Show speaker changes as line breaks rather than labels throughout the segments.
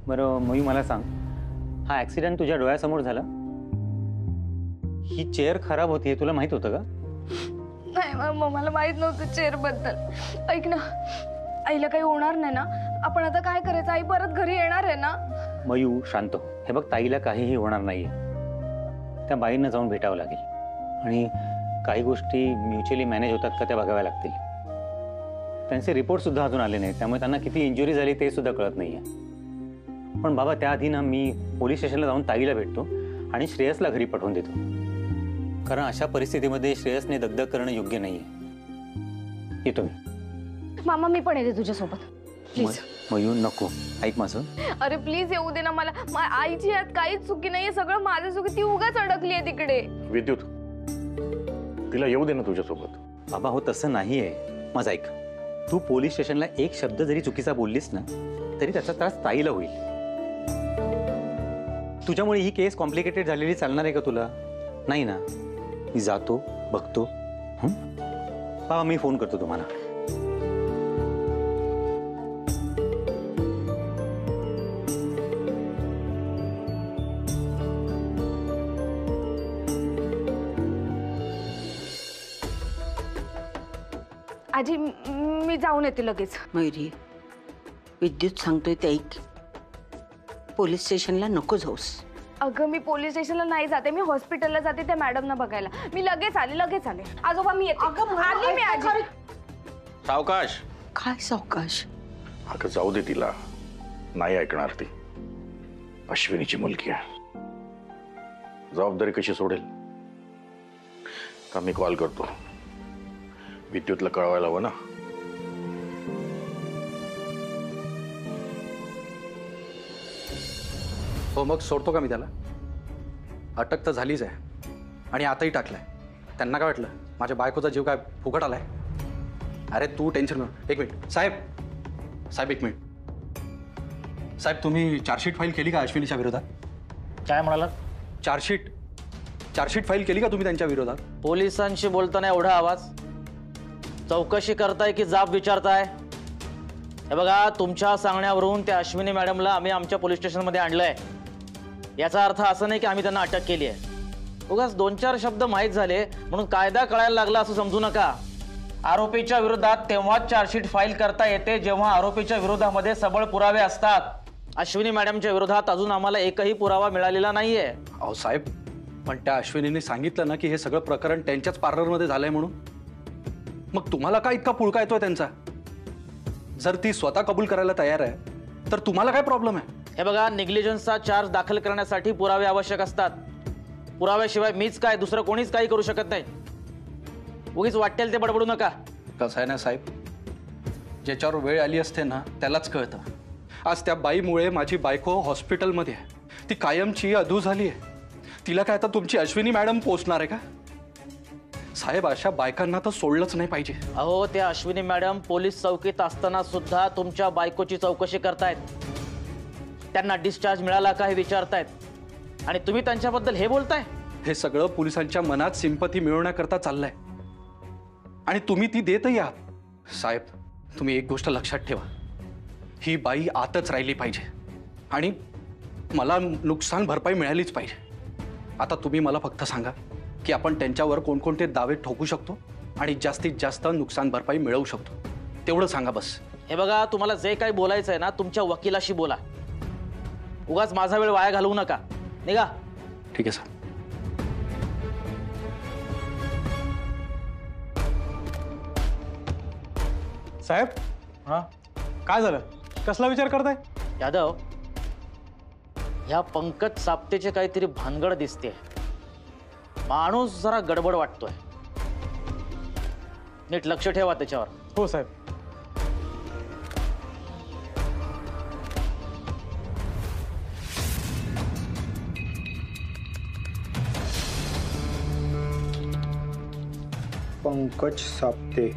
बरं मयू मला सांग, हा ॲक्सिडेंट तुझ्या डोळ्यासमोर झाला? ही चेअर खराब होती हे तुला माहित होतं का?
नाही मला माहित नव्हतं चेअर बद्दल. ऐक ना, आईला काही होणार नाही ना? आपण आता काय करायचं? आई परत घरी येणार आहे ना?
मयू शांत हो. हे बघ, ताईला काहीही होणार नाहीये. त्या बाईंना जाऊन भेटावं लागेल आणि काही गोष्टी म्युच्युअली मॅनेज होतात का त्या बघाव्या लागतील. त्यांचे रिपोर्ट सुद्धा अजून आले नाहीत, त्यामुळे त्यांना किती इंजुरी झाली ते सुद्धा कळत नाहीये. पण बाबा त्याआधी ना मी पोलीस स्टेशनला जाऊन ताईला भेटतो आणि श्रेयसला घरी पाठवून देतो, कारण अशा परिस्थितीमध्ये श्रेयसने दगदग करणं योग्य नाहीये. येतो मी.
मामा मी पण येते तुझ्यासोबत प्लीज.
मयू नको, ऐक माझं.
अरे प्लीज येऊ दे ना मला. आईची यात काहीच चुकी नाहीये, सगळं माझं चुकी. ती उगाच अडकली आहे तिकडे.
विद्युत, तिला येऊ दे ना तुझ्यासोबत.
बाबा हो तसं नाहीये. माझं ऐक, तू पोलीस स्टेशनला एक शब्द जरी चुकीचा बोललीस ना तरी त्याचा त्रास ताईला होईल. तुझ्यामुळे ही केस कॉम्प्लिकेटेड झालेली चालणार आहे का तुला? नाही ना. मी जातो, बघतो. बाबा मी फोन करतो तुम्हाला.
आजी मी जाऊन येते लगेच.
मयुरी, विद्युत सांगतोय ते ऐक. पोलीस स्टेशनला नको जाऊस.
अगं मी पोलीस स्टेशनला नाही जाते, मी हॉस्पिटलला जाते त्या मॅडमना बघायला. मी लगेच आले. आजोबा मी येते. आली मी आजी.
सावकाश.
काय सावकाश?
अगं जाऊ दे तिला, नाही ऐकणार ती. अश्विनीची मुलगी आहे, जबाबदारी कशी सोडेल? का मी कॉल करतो, विद्युतला कळवायला हवं ना.
हो मग सोडतो का मी त्याला? अटक तर झालीच आहे आणि आताही टाकलाय. त्यांना काय वाटलं माझ्या बायकोचा जीव काय फुकट आलाय? अरे तू टेन्शन नको. एक मिनिट साहेब एक मिनिट. साहेब तुम्ही चार्जशीट फाईल केली का अश्विनीच्या विरोधात?
काय म्हणाला?
चार्जशीट फाईल केली का तुम्ही त्यांच्या विरोधात?
पोलिसांशी बोलताना एवढा आवाज? चौकशी करताय की जाब विचारताय? हे बघा, तुमच्या सांगण्यावरून त्या अश्विनी मॅडमला आम्ही आमच्या पोलीस स्टेशनमध्ये आणलंय. याचा अर्थ असं नाही की आम्ही त्यांना अटक केली आहे. उगाच 2-4 शब्द माहीत झाले म्हणून कायदा कळायला लागला असं समजू नका. आरोपीच्या विरोधात तेव्हाच चार्जशीट फाईल करता येते जेव्हा आरोपीच्या विरोधामध्ये सबळ पुरावे असतात. अश्विनी मॅडमच्या विरोधात अजून आम्हाला एकही पुरावा मिळालेला नाहीये.
अहो साहेब, पण त्या अश्विनीने सांगितलं ना की हे सगळं प्रकरण त्यांच्याच पार्लरमध्ये झालंय म्हणून. मग तुम्हाला काय इतका पुळका येतोय त्यांचा? जर ती स्वतः कबूल करायला तयार आहे तर तुम्हाला काय प्रॉब्लेम आहे?
हे बघा, निग्लिजन्सचा चार्ज दाखल करण्यासाठी पुरावे आवश्यक असतात. पुराव्याशिवाय मीच काय दुसरं कोणीच काही करू शकत नाही. उगीच वाटेल ते बडबडू नका.
कसं आहे ना साहेब, ज्याच्यावर वेळ आली असते ना त्यालाच कळतं. आज त्या बाईमुळे माझी बायको हॉस्पिटलमध्ये आहे. ती कायमची अधू झाली आहे. तिला काय आता तुमची अश्विनी मॅडम पोचणार आहे का? साहेब अशा बायकांना तर सोडलंच नाही पाहिजे.
अहो, त्या अश्विनी मॅडम पोलीस चौकीत असताना सुद्धा तुमच्या बायकोची चौकशी करतायत. त्यांना डिस्चार्ज मिळाला का हे विचारतायत आणि तुम्ही त्यांच्याबद्दल हे बोलताय?
हे सगळं पोलिसांच्या मनात सिंपथी मिळवण्याकरता चाललंय आणि तुम्ही ती देतही आहात. साहेब तुम्ही एक गोष्ट लक्षात ठेवा, ही बाई आतच राहिली पाहिजे आणि मला नुकसान भरपाई मिळालीच पाहिजे. आता तुम्ही मला फक्त सांगा की आपण त्यांच्यावर कोणकोणते दावे ठोकू शकतो आणि जास्तीत जास्त नुकसान भरपाई मिळवू शकतो, तेवढं सांगा बस.
हे बघा, तुम्हाला जे काही बोलायचं आहे ना तुमच्या वकिलाशी बोला. उगाच माझा वेळ वाया घालवू नका. निघा.
ठीक आहे सर.
साहेब,
हां
काय झालं? कसला विचार करताय?
यादव, ह्या पंकज साप्तेचे काहीतरी भानगड दिसते. माणूस जरा गडबड वाटतोय. नीट लक्ष ठेवा त्याच्यावर.
हो साहेब. पंकज साप्ते.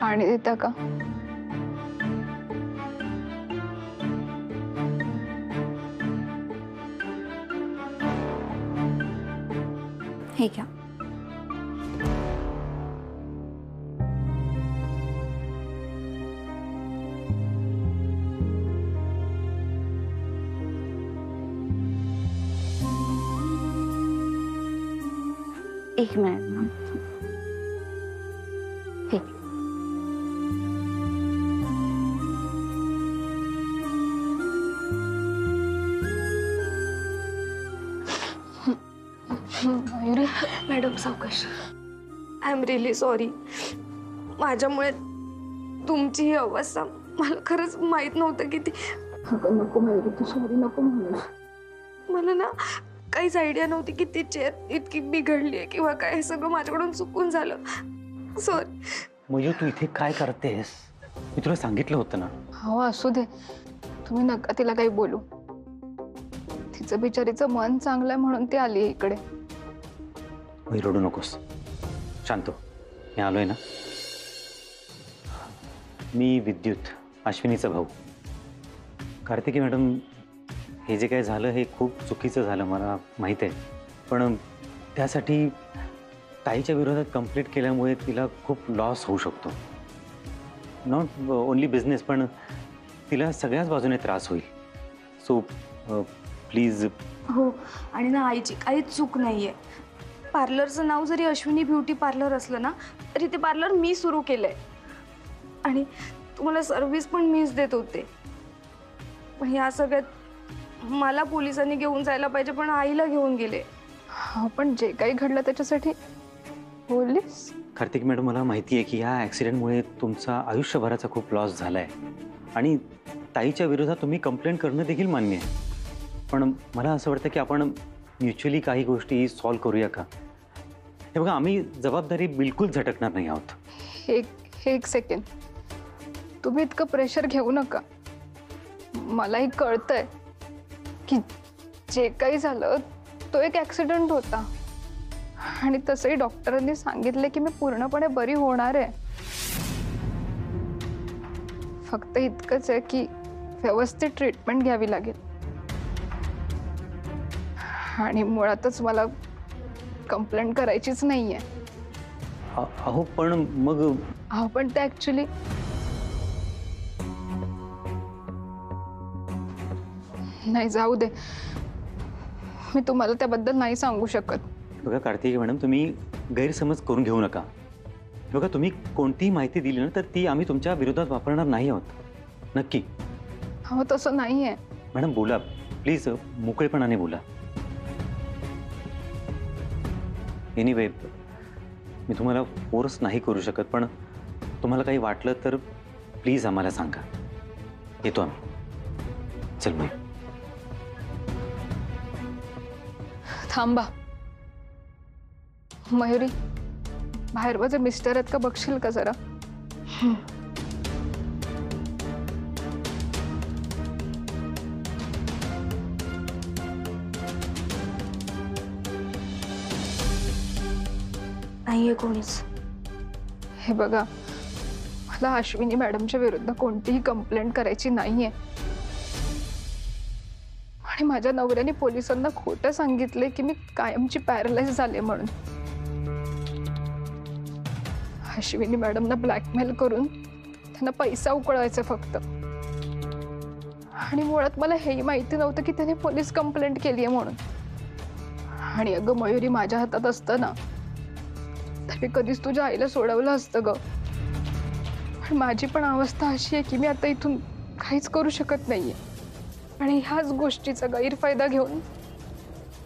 पाणी देता का? हे घ्या. एक मिनिट. हे मयुरी, मॅडम सावकाश. I am really sorry. माझ्यामुळे तुमची ही अवस्था मला खरंच माहित नव्हतं की ती. नको मयुरी, तू सॉरी नको म्हणू. मला ना काहीच आयडिया नव्हती की ती चेअर इतकी बिघडली आहे किंवा काय. सगळं माझ्याकडून चुकून झालं. सॉरी.
मयू, तू इथे काय करतेस? मी तुला सांगितलं होतं ना.
हो असू दे, तुम्ही नका तिला काही बोलू. तिचं बिचारीचं मन चांगलं आहे म्हणून ती आली इकडे.
मयू, रडू नकोस. शांत हो. मी आलोय ना. मी विद्युत, अश्विनीचा भाऊ. कार्तिकी मॅडम, हे जे काय झालं हे खूप चुकीचं झालं, मला माहीत आहे. पण त्यासाठी ताईच्या विरोधात कंप्लेंट केल्यामुळे तिला खूप लॉस होऊ शकतो. नॉट ओन्ली बिझनेस, पण तिला सगळ्याच बाजूने त्रास होईल. So please.
हो, आणि ना आईची काहीच चूक नाहीये. पार्लरचं नाव जरी अश्विनी ब्युटी पार्लर असलं ना, तरी ते पार्लर मी सुरू केलंय आणि तुम्हाला सर्व्हिस पण मीच देत होते. पण या सगळ्यात मला पोलिसांनी घेऊन जायला पाहिजे, पण आईला घेऊन गेले. हा, पण जे काही घडलं त्याच्यासाठी पोलीस.
कार्तिक मॅडम, मला माहिती आहे की या ॲक्सिडेंटमुळे तुमचा आयुष्यभराचा खूप लॉस झाला आहे आणि ताईच्या विरोधात तुम्ही कंप्लेंट करणं देखील मान्य आहे. पण मला असं वाटतं की आपण म्युच्युअली काही गोष्टी सॉल्व्ह करूया का? हे बघा, आम्ही जबाबदारी बिलकुल झटकणार नाही आहोत.
एक सेकंड. तुम्ही इतकं प्रेशर घेऊ नका. मलाही कळतंय की जे काही झालं तो एक ॲक्सिडेंट होता आणि तसंही डॉक्टरांनी सांगितले की मी पूर्णपणे बरी होणार आहे. फक्त इतकंच आहे की व्यवस्थित ट्रीटमेंट घ्यावी लागेल आणि मुळातच मला कंप्लेंट करायचीच नाहीये.
अहो, पण मग.
अहो, पण ते ॲक्च्युली नाही, जाऊ दे. मी तुम्हाला त्याबद्दल नाही सांगू शकत.
बघा कार्तिकी मॅडम, तुम्ही गैरसमज करून घेऊ नका. बघा, तुम्ही कोणतीही माहिती दिली ना तर ती आम्ही तुमच्या विरोधात वापरणार नाही आहोत. नक्की.
हो, तसं नाही आहे.
मॅडम बोला प्लीज, मोकळेपणाने बोला. एनिवे, मी तुम्हाला फोर्स नाही करू शकत, पण तुम्हाला काही वाटलं तर प्लीज आम्हाला सांगा. येतो आम्ही. चल मग.
थांबा. मयुरी, बाहेर माझे मिस्टर आहेत का बघशील का जरा? नाहीये कोणीच. हे बघा, मला अश्विनी मॅडमच्या विरुद्ध कोणतीही कंप्लेंट करायची नाहीये आणि माझ्या नवऱ्याने पोलिसांना खोटं सांगितले की मी कायमची पॅरालाइज झाले म्हणून. अश्विनी मॅडमना ब्लॅकमेल करून त्यांना पैसा उकळवायचा फक्त. आणि मुळात मला हेही माहिती नव्हतं की त्याने पोलीस कंप्लेंट केली आहे म्हणून. आणि अगं मयुरी, माझ्या हातात असतं ना तर मी कधीच तुझ्या आईला सोडवलं असतं ग. पण माझी पण अवस्था अशी आहे की मी आता इथून काहीच करू शकत नाहीये आणि ह्याच गोष्टीचा गैरफायदा घेऊन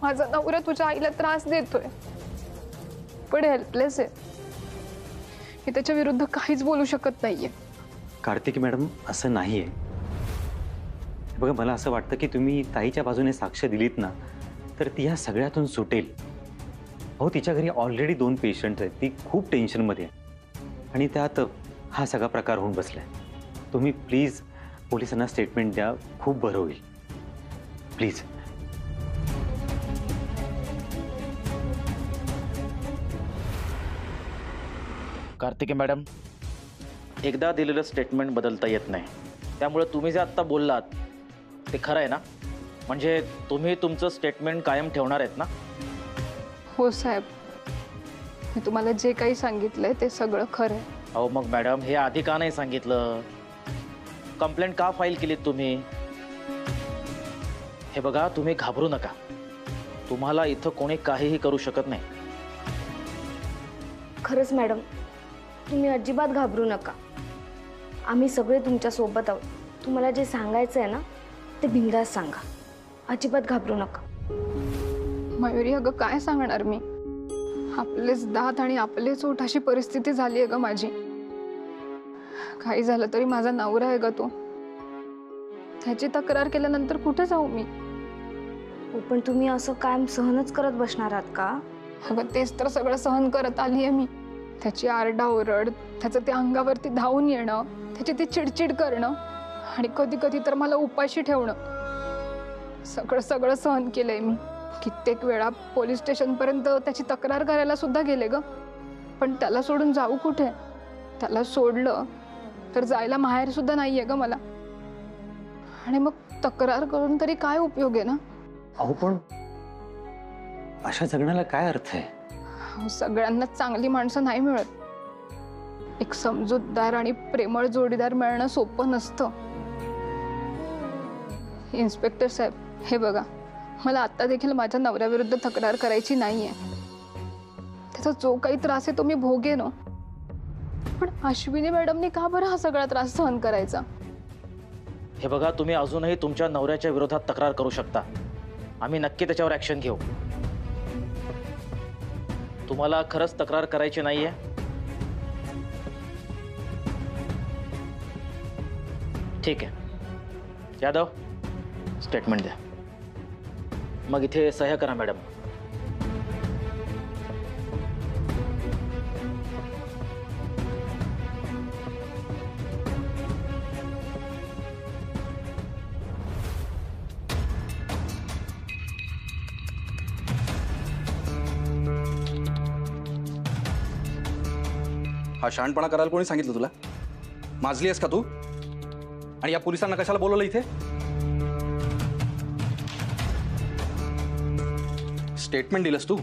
माझा नवरा तुझ्या आईला त्रास देतोय. पण हेल्पलेस आहे. मी त्याच्या विरुद्ध काहीच बोलू शकत नाहीये.
कार्तिकी मॅडम, असं नाहीये. बघा, मला असं वाटतं की तुम्ही ताईच्या बाजूने साक्ष दिलीत ना तर ती ह्या सगळ्यातून सुटेल. हो, तिच्या घरी ऑलरेडी 2 पेशंट आहेत. ती खूप टेन्शनमध्ये आहे आणि त्यात हा सगळा प्रकार होऊन बसलाय. तुम्ही प्लीज पोलिसांना स्टेटमेंट द्या, खूप बरं होईल. प्लीज.
कार्तिकी मॅडम, एकदा दिलेलं स्टेटमेंट बदलता येत नाही. त्यामुळे तुम्ही जे आत्ता बोललात ते खरं आहे ना? म्हणजे तुम्ही तुमचं स्टेटमेंट कायम ठेवणार आहेत ना?
हो साहेब, मी तुम्हाला जे काही सांगितलंय ते सगळं खरं आहे.
अहो मग मॅडम हे आधी का नाही सांगितलं? कंप्लेंट का फाईल केलीत तुम्ही? हे बघा, तुम्ही घाबरू नका. तुम्हाला इथं कोणी काहीही करू शकत नाही.
खरंच मॅडम, तुम्ही अजिबात घाबरू नका. आम्ही सगळे तुमच्या सोबत आहोत. तुम्हाला जे सांगायचं आहे ना ते बिनधास्त सांगा. अजिबात घाबरू नका.
मयुरी, अगं काय सांगणार मी? आपलेच दात आणि आपलेच ओठ अशी परिस्थिती झाली आहे ग माझी. काही झालं तरी माझा नवरा आहे ग तो. त्याची तक्रार केल्यानंतर कुठे जाऊ मी?
हो, पण तुम्ही असं कायम सहनच करत बसणार आहात का?
अगं तेच तर सगळं सहन करत आली आहे मी. त्याची आरडाओरड, त्याचं ते अंगावरती धावून येणं, त्याची ती चिडचिड करणं आणि कधी कधी तर मला उपाशी ठेवणं, सगळं सगळं सहन केलंय मी. कित्येक वेळा पोलीस स्टेशनपर्यंत त्याची तक्रार करायला सुद्धा गेले ग. पण त्याला सोडून जाऊ कुठे? त्याला सोडलं तर जायला माहेर सुद्धा नाहीये ग मला. आणि मग तक्रार करून तरी काय उपयोग आहे ना?
अहो पण अशा जगण्याला काय अर्थ आहे?
अहो, सगळ्यांना चांगली माणसं नाही मिळत. एक समजूतदार आणि प्रेमळ जोडीदार मिळणं सोपं नसतं. इन्स्पेक्टर साहेब, हे बघा, मला आता देखील माझ्या नवऱ्याविरुद्ध तक्रार करायची नाहीये. त्याचा जो काही त्रास आहे तो मी भोगेन. पण अश्विनी मॅडमनी का बरं हा सगळा त्रास सहन करायचा?
हे बघा, तुम्ही अजूनही तुमच्या नवऱ्याच्या विरोधात तक्रार करू शकता. आम्ही नक्की त्याच्यावर ऍक्शन घेऊ. तुम्हाला खरंच तक्रार करायची नाहीये? ठीक आहे. यादव, स्टेटमेंट द्या. मग इथे सह्या करा मॅडम.
हा शहाणपणा करायला कोणी सांगितलं तुला? माजली आहेस का तू? आणि या पोलिसांना कशाला बोलवलं इथे? स्टेटमेंट दिलंस तू?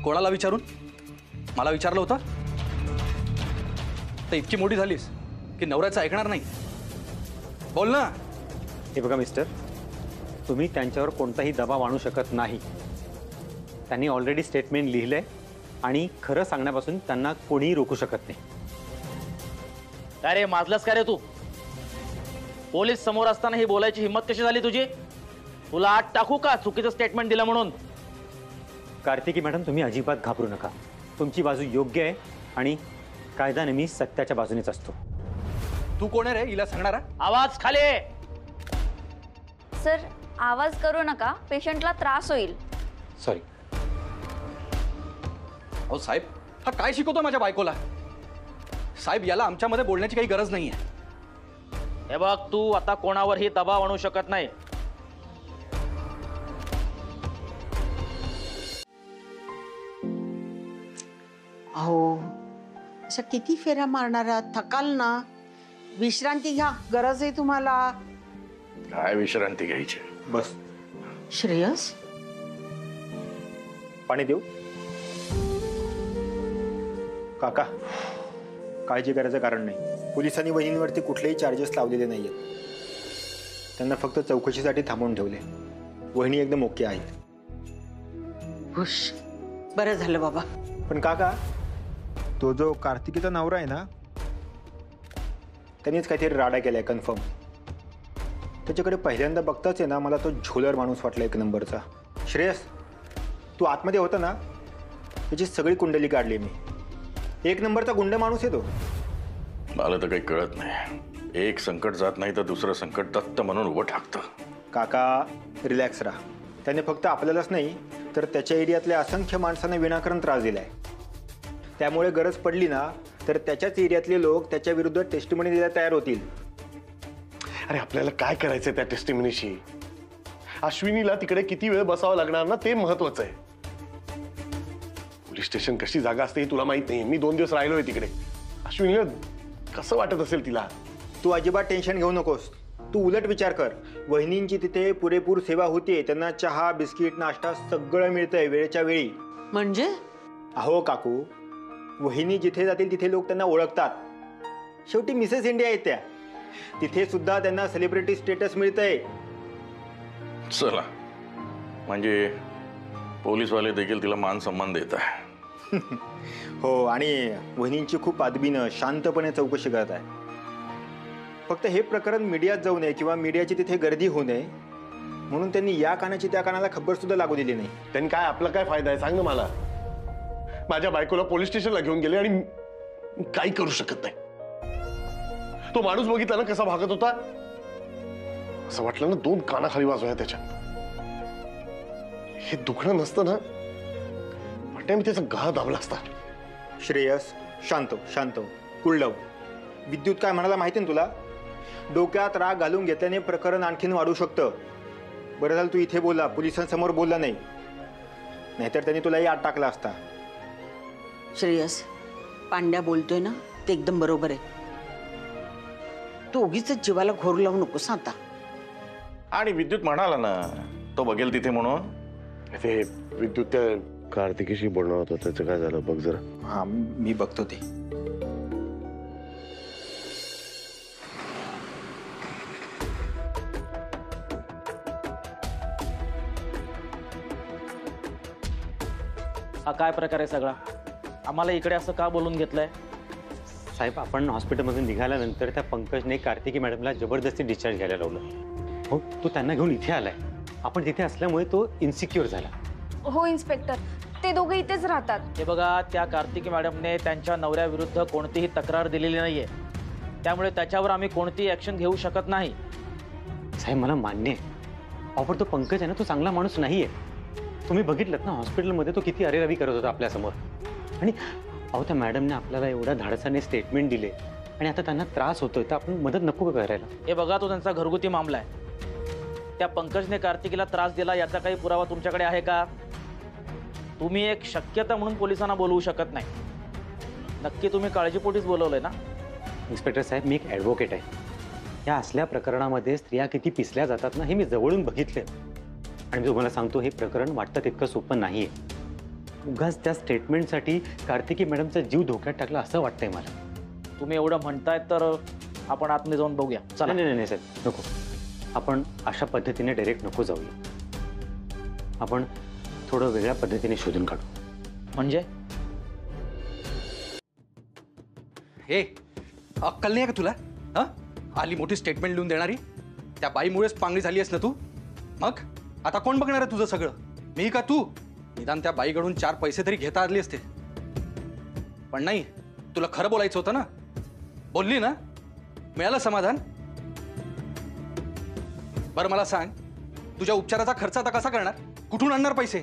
कोणाला विचारून? मला विचारलं होतं? तर इतकी मोठी झालीस की नवऱ्याचं ऐकणार नाही? बोल ना.
हे बघा मिस्टर, तुम्ही त्यांच्यावर कोणताही दबाव आणू शकत नाही. त्यांनी ऑलरेडी स्टेटमेंट लिहिलंय आणि खरं सांगण्यापासून त्यांना कोणीही रोखू शकत नाही.
काय रे, माजलास का रे तू? पोलीस समोर असताना ही बोलायची हिंमत कशी झाली तुझी? तुला आत टाकू का चुकीचं स्टेटमेंट दिलं म्हणून?
कार्तिकी मॅडम, तुम्ही अजिबात घाबरू नका. तुमची बाजू योग्य आहे आणि कायदा नेहमी सत्याच्या बाजूनेच असतो.
तू कोण आहे रे हिला सांगणारा?
आवाज खाली.
सर, आवाज करू नका, पेशंटला त्रास होईल.
सॉरी.
अहो साहेब, हा काय शिकवतो माझ्या बायकोला? साहेब, याला आमच्यामध्ये बोलण्याची काही गरज नाहीये.
हे बघ, तू आता कोणावरही दबाव आणू शकत नाही.
अहो, अशा किती फेऱ्या मारणार आहात? थकाल ना. विश्रांती घ्या, गरज आहे तुम्हाला.
काय विश्रांती घ्यायची?
बस.
श्रेयस,
पाणी देऊ? काका, काळजी करायचं कारण नाही. पोलिसांनी वहिनींवरती कुठलेही चार्जेस लावलेले नाही आहेत. त्यांना फक्त चौकशीसाठी थांबवून ठेवले. वहिनी एकदम ओके आहेत.
खुश. बरं झालं बाबा.
पण काका, तो जो कार्तिकीचा नवरा आहे ना, त्यांनीच काहीतरी राडा केलाय कन्फर्म. त्याच्याकडे पहिल्यांदा बघताच आहे ना, मला तो झोलर माणूस वाटला एक नंबरचा. श्रेयस, तू आतमध्ये होता ना, त्याची सगळी कुंडली काढली मी. एक नंबरचा गुंड माणूस आहे तो.
मला तर काही कळत नाही. एक संकट जात नाही तर दुसरं संकट दत्त म्हणून उभं ठाकतं.
काका, रिलॅक्स राहा. त्याने फक्त आपल्यालाच नाही तर त्याच्या एरियातल्या असंख्य माणसांना विनाकारण त्रास दिलाय. त्यामुळे गरज पडली ना तर त्याच्याच एरियातले लोक त्याच्या विरुद्ध टेस्टिमनी द्यायला तयार होतील.
अरे आपल्याला काय करायचंय त्या टेस्टिमनीशी? अश्विनीला तिकडे किती वेळ बसावं लागणार ना, ते महत्वाचं आहे. पोलीस स्टेशन कशी जागा असते हे तुला माहित नाही. मी 2 दिवस राहिलोय तिकडे. अश्विनीला कसं वाटत असेल तिला?
तू अजिबात टेन्शन घेऊ नकोस. तू उलट विचार कर. वहिनींची तिथे पुरेपूर सेवा होते. त्यांना चहा, बिस्किट, नाश्ता सगळं मिळतंय वेळेच्या वेळी.
म्हणजे
अहो काकू, वहिनी जिथे जातील तिथे लोक त्यांना ओळखतात. शेवटी मिसेस इंडिया आहेत त्या. तिथे सुद्धा त्यांना सेलिब्रिटी स्टेटस मिळतंय.
चला, म्हणजे पोलीसवाले देखील तिला मान सन्मान देत आहे.
हो, आणि वहिनींची खूप आदबीनं शांतपणे चौकशी करत आहे. फक्त हे प्रकरण मीडियात जाऊ नये किंवा मीडियाची तिथे गर्दी होऊ नये म्हणून त्यांनी या कानाची त्या कानाला खबर सुद्धा लागू दिली नाही.
त्यांनी काय, आपला काय फायदा आहे सांग ना मला. माझ्या बायकोला पोलीस स्टेशनला घेऊन गेले आणि मी काही करू शकत नाही. तो माणूस बघितला ना कसा भागत होता, असं वाटलं ना 2 कानाखाली वाजवाया त्याच्या. हे दुखणं नसतं ना, वाटतं मी त्याचा गळा दाबला असता.
श्रेयस, शांत शांत, कुळलव. विद्युत काय म्हणाला माहिती ना तुला? डोक्यात राग घालून घेतल्याने प्रकरण आणखीन वाढू शकतं. बरं झालं तू इथे बोलला, पोलिसांसमोर बोलला नाही, नाहीतर त्यांनी तुलाही आत टाकला असता.
श्रेयस, पांड्या बोलतोय ना ते एकदम बरोबर आहे. तू उगीच जीवाला घोर लावू नकोस आता.
आणि विद्युत म्हणाला ना तो बघेल तिथे म्हणून.
ते विद्युत त्या कार्तिकीशी बोलणार होता, त्याचं काय झालं बघ जरा.
हां, मी बघतो ते.
हा काय प्रकार आहे सगळा? आम्हाला इकडे असं का बोलून घेतलंय?
साहेब, आपण हॉस्पिटलमधून निघाल्यानंतर त्या पंकजने कार्तिकी मॅडमला जबरदस्ती डिस्चार्ज घ्यायला लावलं. हो, तो त्यांना घेऊन इथे आलाय. आपण तिथे असल्यामुळे तो इन्सिक्युअर झाला.
हो इन्स्पेक्टर, ते दोघे इथेच राहतात.
हे बघा, त्या कार्तिकी मॅडमने त्यांच्या नवऱ्याविरुद्ध कोणतीही तक्रार दिलेली नाहीये, त्यामुळे त्याच्यावर आम्ही कोणतीही ऍक्शन घेऊ शकत नाही.
साहेब, मला मान्य आहे. अहो, पण तो पंकज आहे ना, तो चांगला माणूस नाहीये. तुम्ही बघितलं ना हॉस्पिटलमध्ये तो किती अरेरावी करत होता आपल्यासमोर. आणि अहो, त्या मॅडमने आपल्याला एवढ्या धाडसाने स्टेटमेंट दिले आणि आता त्यांना त्रास होतोय, तर आपण मदत नको का करायला?
हे बघा, तो त्यांचा घरगुती मामला आहे. त्या पंकजने कार्तिकीला त्रास दिला याचा काही पुरावा तुमच्याकडे आहे का? तुम्ही एक शक्यता म्हणून पोलिसांना बोलवू शकत नाही. नक्की तुम्ही काळजीपोटीच बोलवलंय ना?
इन्स्पेक्टर साहेब, मी एक ॲडव्होकेट आहे. या असल्या प्रकरणामध्ये स्त्रिया किती पिसल्या जातात ना, हे मी जवळून बघितले. आणि मी तुम्हाला सांगतो, हे प्रकरण वाटतं तितकं सोपं नाही आहे. उगाच त्या स्टेटमेंटसाठी कार्तिकी मॅडमचा जीव धोक्यात टाकला असं वाटतंय मला.
तुम्ही एवढं म्हणताय तर आपण आतमध्ये जाऊन बघूया. चला.
नाही नाही साहेब, नको. आपण अशा पद्धतीने डायरेक्ट नको जाऊया. आपण थोडं वेगळ्या पद्धतीने शोधून काढू.
म्हणजे
हे अक्कल नाही का तुला? हा, आली मोठी स्टेटमेंट लिहून देणारी. त्या बाईमुळेच पांगळी झाली आहेस ना तू. मग आता कोण बघणार आहे तुझं सगळं? मी का तू? निदान त्या बाईकडून 4 पैसे तरी घेता आले असते. पण नाही, तुला खरं बोलायचं होतं ना. बोलली ना, मिळालं समाधान. बरं मला सांग, तुझ्या उपचाराचा खर्च आता कसा करणार? कुठून आणणार पैसे?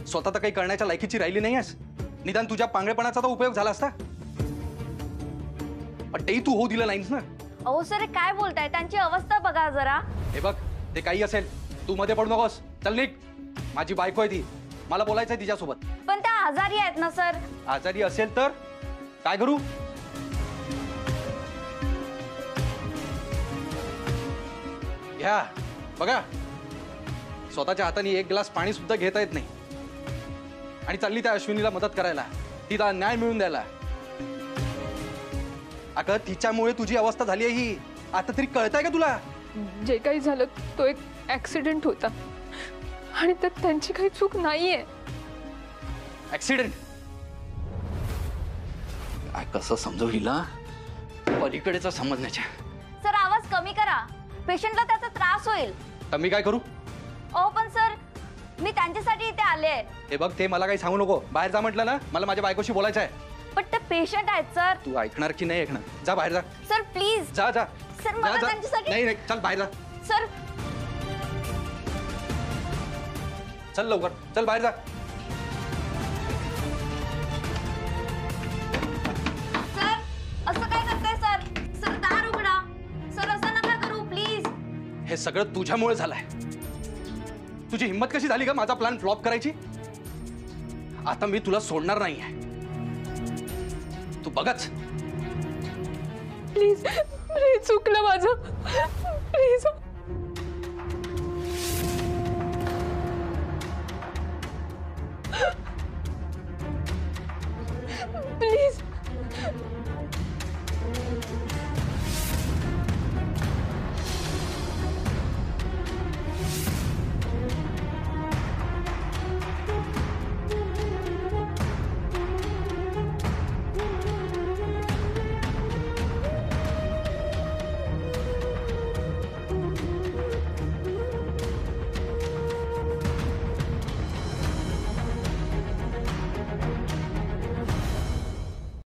स्वतः तर काही करण्याच्या लायकीची राहिली नाही आहेस. निदान तुझ्या पांगळेपणाचा तर उपयोग झाला असता. पण तेही तू होऊ दिलं नाहीस ना.
अहो सर, काय बोलताय? त्यांची अवस्था बघा जरा.
हे बघ, ते काही असेल, तू मध्ये पडू नकोस. चल निघ. माझी बायको आहे ती, मला बोलायचं आहे तिच्यासोबत.
पण त्या आजारी आहेत ना सर.
आजारी असेल तर काय करू? घ्या बघा, स्वतःच्या हाताने 1 ग्लास पाणी सुद्धा घेता येत नाही आणि चालली त्या अश्विनीला मदत करायला, तिला न्याय मिळवून द्यायला. अगं, तिच्यामुळे तुझी अवस्था झाली आहे ही. आता तरी कळतंय का तुला?
जे काही झालं तो एक ऍक्सिडेंट होता आणि त्यात त्यांची काही चूक नाहीये.
ऍक्सिडेंट? कसं समजू हिला? पलीकडेच समजण्याच्या.
सर, आवाज कमी करा. पेशंटला त्याचा त्रास होईल.
तर मी काय करू?
अहो पण सर, मी त्यांच्यासाठी इथे आले.
हे बघ, ते मला काही सांगू नको. बाहेर जा म्हटलं ना, मला माझ्या बायकोशी बोलायचं आहे.
पण ते पेशंट आहेत सर.
तू ऐकणार की नाही ऐकणार? जा बाहेर जा.
Sir please.
जा जा.
सर, मला त्यांच्यासाठी.
नाही नाही, चल बाहेर जा.
सर.
चल लवकर, चल बाहेर जा.
सर, असं काय करताय सर? सर, दार उघडा. सर, असं नका करू प्लीज.
हे सगळं तुझ्यामुळे झालंय. तुझी हिंमत कशी झाली का माझा प्लॅन फ्लॉप करायची? आता मी तुला सोडणार नाहीये. तू बघच.
प्लीज, प्लीज, चुकलं माझं.